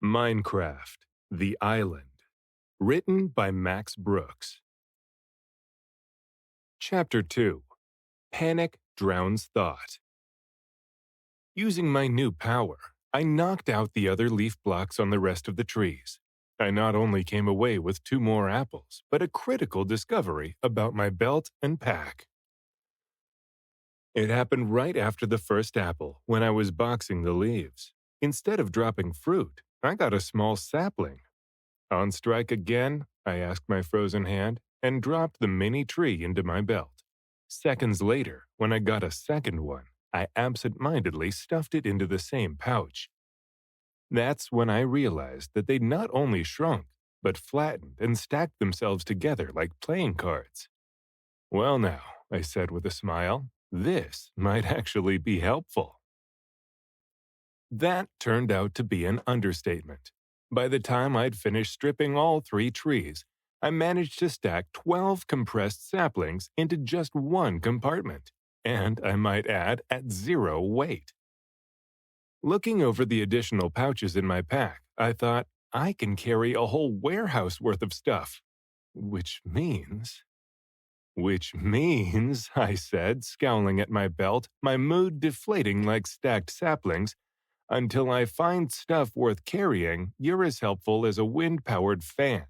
Minecraft, The Island. Written by Max Brooks. Chapter 2. Panic Drowns Thought. Using my new power, I knocked out the other leaf blocks on the rest of the trees. I not only came away with 2 more apples, but a critical discovery about my belt and pack. It happened right after the first apple, when I was boxing the leaves. Instead of dropping fruit, I got a small sapling. On strike again, I asked my frozen hand, and dropped the mini tree into my belt. Seconds later, when I got a second one, I absent-mindedly stuffed it into the same pouch. That's when I realized that they'd not only shrunk, but flattened and stacked themselves together like playing cards. "Well now," I said with a smile, "this might actually be helpful." That turned out to be an understatement. By the time I'd finished stripping all 3 trees, I managed to stack 12 compressed saplings into just one compartment, and I might add, at 0 weight. Looking over the additional pouches in my pack, I thought, I can carry a whole warehouse worth of stuff. Which means, I said, scowling at my belt, my mood deflating like stacked saplings, until I find stuff worth carrying, you're as helpful as a wind-powered fan.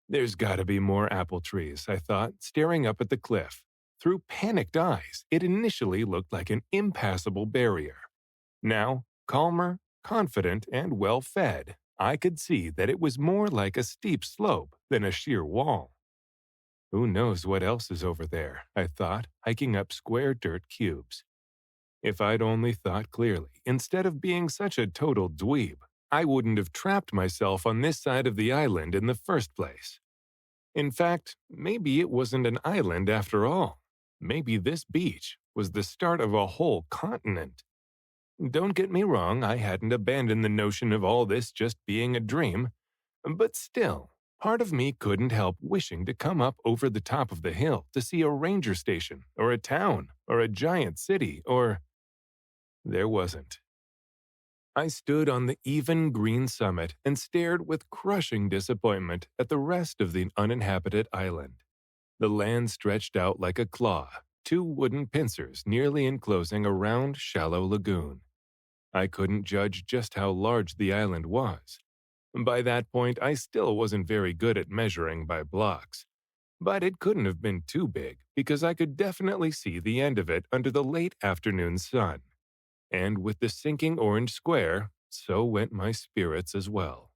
There's gotta be more apple trees, I thought, staring up at the cliff. Through panicked eyes, it initially looked like an impassable barrier. Now, calmer, confident, and well-fed, I could see that it was more like a steep slope than a sheer wall. Who knows what else is over there, I thought, hiking up square dirt cubes. If I'd only thought clearly, instead of being such a total dweeb, I wouldn't have trapped myself on this side of the island in the first place. In fact, maybe it wasn't an island after all. Maybe this beach was the start of a whole continent. Don't get me wrong, I hadn't abandoned the notion of all this just being a dream, but still, part of me couldn't help wishing to come up over the top of the hill to see a ranger station, or a town, or a giant city, or... There wasn't. I stood on the even green summit and stared with crushing disappointment at the rest of the uninhabited island. The land stretched out like a claw, 2 wooden pincers nearly enclosing a round, shallow lagoon. I couldn't judge just how large the island was. By that point, I still wasn't very good at measuring by blocks. But it couldn't have been too big, because I could definitely see the end of it under the late afternoon sun. And with the sinking orange square, so went my spirits as well.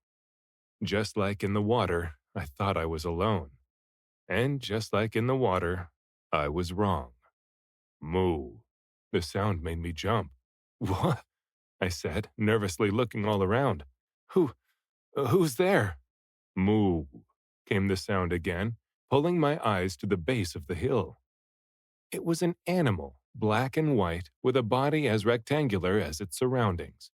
Just like in the water, I thought I was alone. And just like in the water, I was wrong. Moo. The sound made me jump. "What?" I said, nervously looking all around. Who's there?" "Moo," came the sound again, pulling my eyes to the base of the hill. It was an animal, black and white, with a body as rectangular as its surroundings.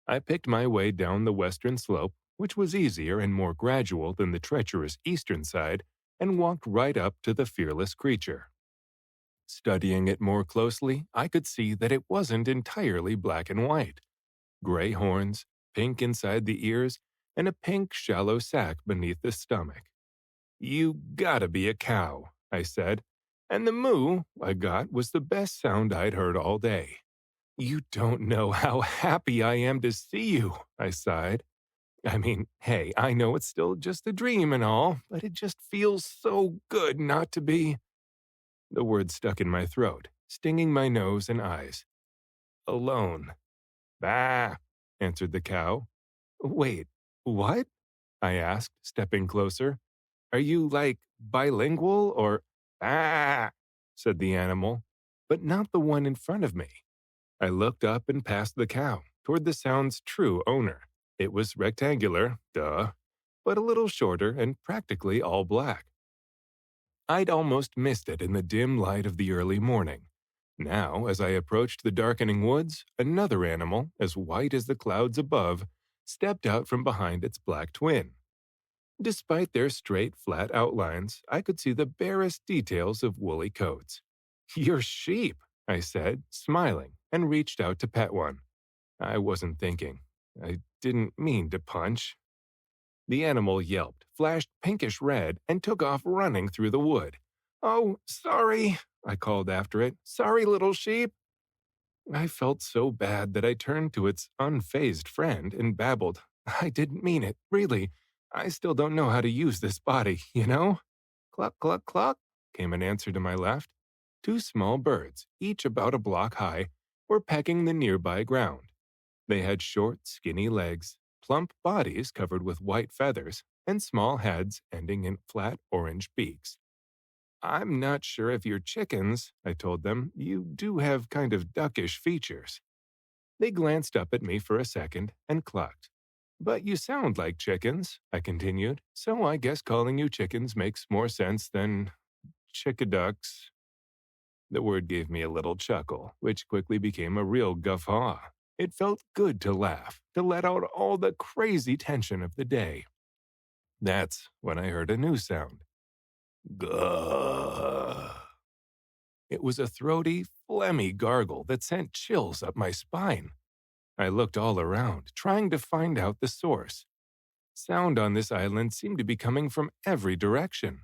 I picked my way down the western slope, which was easier and more gradual than the treacherous eastern side, and walked right up to the fearless creature. Studying it more closely, I could see that it wasn't entirely black and white. Gray horns, pink inside the ears, and a pink shallow sac beneath the stomach. "You gotta be a cow," I said, and the moo I got was the best sound I'd heard all day. "You don't know how happy I am to see you," I sighed. I mean, hey, I know it's still just a dream and all, but it just feels so good not to be... The word stuck in my throat, stinging my nose and eyes. "Alone." "Bah," answered the cow. "Wait, what?" I asked, stepping closer. "Are you, like, bilingual, or—" "Ah," said the animal, but not the one in front of me. I looked up and past the cow, toward the sound's true owner. It was rectangular, duh, but a little shorter and practically all black. I'd almost missed it in the dim light of the early morning. Now, as I approached the darkening woods, another animal, as white as the clouds above, stepped out from behind its black twin. Despite their straight, flat outlines, I could see the barest details of woolly coats. "You're sheep," I said, smiling, and reached out to pet one. I wasn't thinking. I didn't mean to punch. The animal yelped, flashed pinkish red, and took off running through the wood. "Oh, sorry," I called after it. "Sorry, little sheep." I felt so bad that I turned to its unfazed friend and babbled, "I didn't mean it, really. I still don't know how to use this body, you know?" "Cluck, cluck, cluck," came an answer to my left. Two small birds, each about a block high, were pecking the nearby ground. They had short, skinny legs, plump bodies covered with white feathers, and small heads ending in flat orange beaks. "I'm not sure if you're chickens," I told them. "You do have kind of duckish features." They glanced up at me for a second and clucked. "But you sound like chickens," I continued, "so I guess calling you chickens makes more sense than chickaducks." The word gave me a little chuckle, which quickly became a real guffaw. It felt good to laugh, to let out all the crazy tension of the day. That's when I heard a new sound. Gah. It was a throaty, phlegmy gargle that sent chills up my spine. I looked all around, trying to find out the source. Sound on this island seemed to be coming from every direction.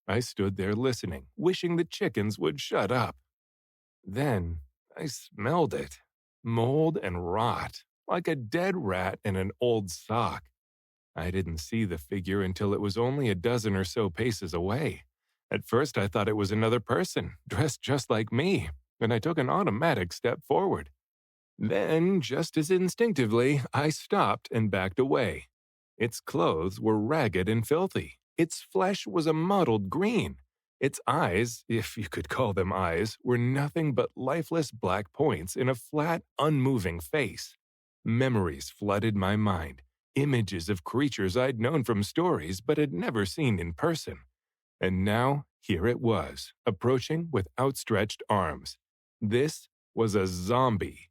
I stood there listening, wishing the chickens would shut up. Then I smelled it. Mold and rot, like a dead rat in an old sock. I didn't see the figure until it was only a dozen or so paces away. At first I thought it was another person, dressed just like me, and I took an automatic step forward. Then, just as instinctively, I stopped and backed away. Its clothes were ragged and filthy. Its flesh was a mottled green. Its eyes, if you could call them eyes, were nothing but lifeless black points in a flat, unmoving face. Memories flooded my mind, images of creatures I'd known from stories but had never seen in person. And now, here it was, approaching with outstretched arms. This was a zombie.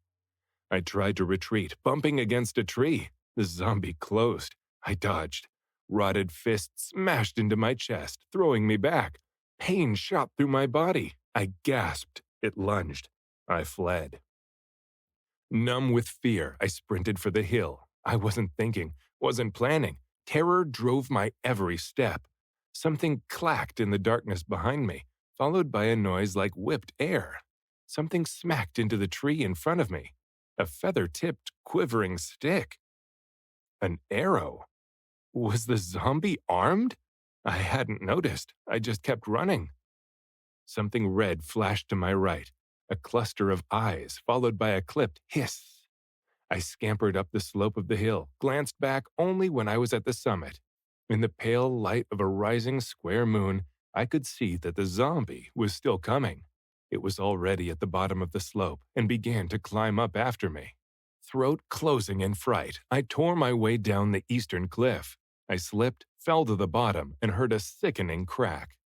I tried to retreat, bumping against a tree. The zombie closed. I dodged. Rotted fists smashed into my chest, throwing me back. Pain shot through my body. I gasped. It lunged. I fled. Numb with fear, I sprinted for the hill. I wasn't thinking, wasn't planning. Terror drove my every step. Something clacked in the darkness behind me, followed by a noise like whipped air. Something smacked into the tree in front of me. A feather-tipped, quivering stick. An arrow. Was the zombie armed? I hadn't noticed. I just kept running. Something red flashed to my right. A cluster of eyes, followed by a clipped hiss. I scampered up the slope of the hill, glanced back only when I was at the summit. In the pale light of a rising square moon, I could see that the zombie was still coming. It was already at the bottom of the slope and began to climb up after me. Throat closing in fright, I tore my way down the eastern cliff. I slipped, fell to the bottom, and heard a sickening crack.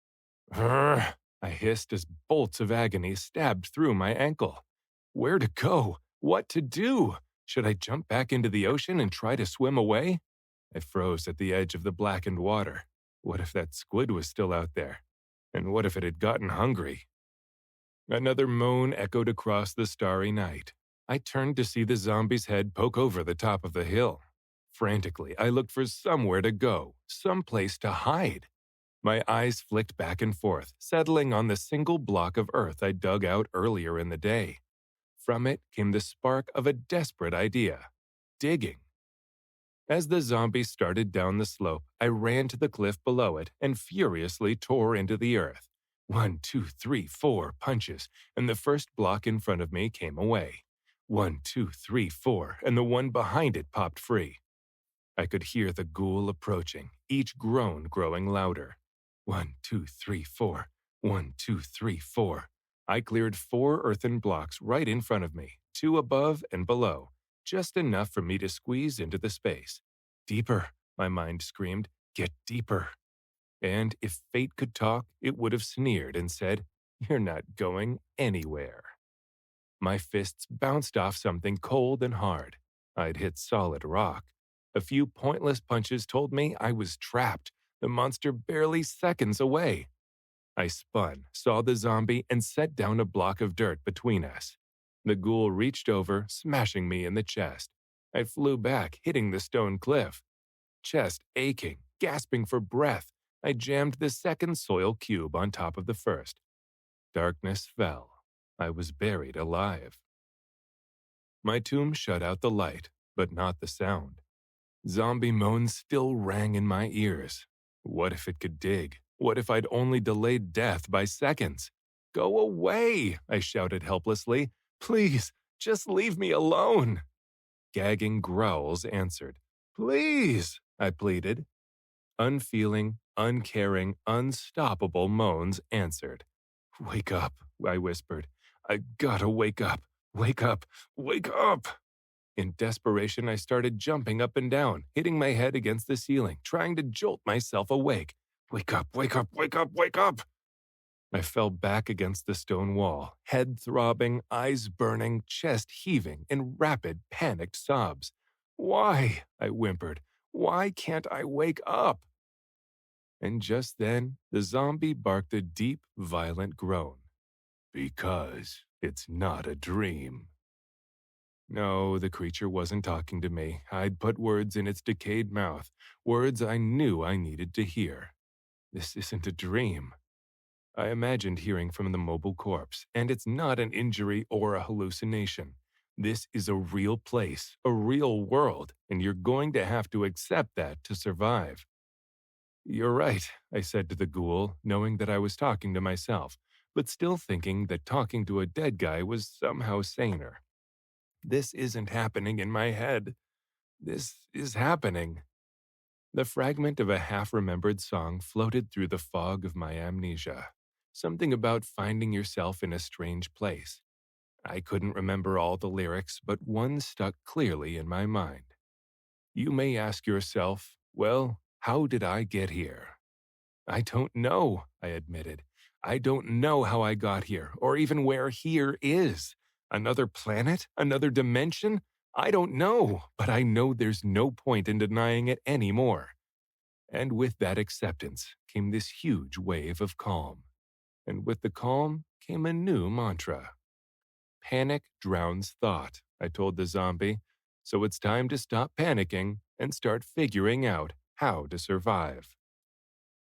"Urgh," I hissed as bolts of agony stabbed through my ankle. Where to go? What to do? Should I jump back into the ocean and try to swim away? I froze at the edge of the blackened water. What if that squid was still out there? And what if it had gotten hungry? Another moan echoed across the starry night. I turned to see the zombie's head poke over the top of the hill. Frantically, I looked for somewhere to go, someplace to hide. My eyes flicked back and forth, settling on the single block of earth I dug out earlier in the day. From it came the spark of a desperate idea: digging. As the zombie started down the slope, I ran to the cliff below it and furiously tore into the earth. 1, 2, 3, 4 punches, and the first block in front of me came away. 1, 2, 3, 4, and the one behind it popped free. I could hear the ghoul approaching, each groan growing louder. 1, 2, 3, 4. 1, 2, 3, 4. I cleared 4 earthen blocks right in front of me, 2 above and below, just enough for me to squeeze into the space. Deeper, my mind screamed, get deeper. And if fate could talk, it would have sneered and said, "You're not going anywhere." My fists bounced off something cold and hard. I'd hit solid rock. A few pointless punches told me I was trapped, the monster barely seconds away. I spun, saw the zombie, and set down a block of dirt between us. The ghoul reached over, smashing me in the chest. I flew back, hitting the stone cliff. Chest aching, gasping for breath, I jammed the second soil cube on top of the first. Darkness fell. I was buried alive. My tomb shut out the light, but not the sound. Zombie moans still rang in my ears. What if it could dig? What if I'd only delayed death by seconds? Go away, I shouted helplessly. Please, just leave me alone. Gagging growls answered. Please, I pleaded. Unfeeling, uncaring, unstoppable moans answered. Wake up, I whispered. I gotta wake up. Wake up. Wake up. In desperation, I started jumping up and down, hitting my head against the ceiling, trying to jolt myself awake. Wake up, wake up, wake up, wake up. I fell back against the stone wall, head throbbing, eyes burning, chest heaving in rapid, panicked sobs. Why? I whimpered. Why can't I wake up? And just then, the zombie barked a deep, violent groan. Because it's not a dream. No, the creature wasn't talking to me. I'd put words in its decayed mouth, words I knew I needed to hear. This isn't a dream. I imagined hearing from the mobile corpse, and it's not an injury or a hallucination. This is a real place, a real world, and you're going to have to accept that to survive. You're right, I said to the ghoul, knowing that I was talking to myself, but still thinking that talking to a dead guy was somehow saner. This isn't happening in my head. This is happening. The fragment of a half-remembered song floated through the fog of my amnesia. Something about finding yourself in a strange place. I couldn't remember all the lyrics, but one stuck clearly in my mind. You may ask yourself, well, how did I get here? I don't know, I admitted. I don't know how I got here, or even where here is. Another planet? Another dimension? I don't know, but I know there's no point in denying it anymore. And with that acceptance came this huge wave of calm. And with the calm came a new mantra. Panic drowns thought, I told the zombie, so it's time to stop panicking and start figuring out how to survive.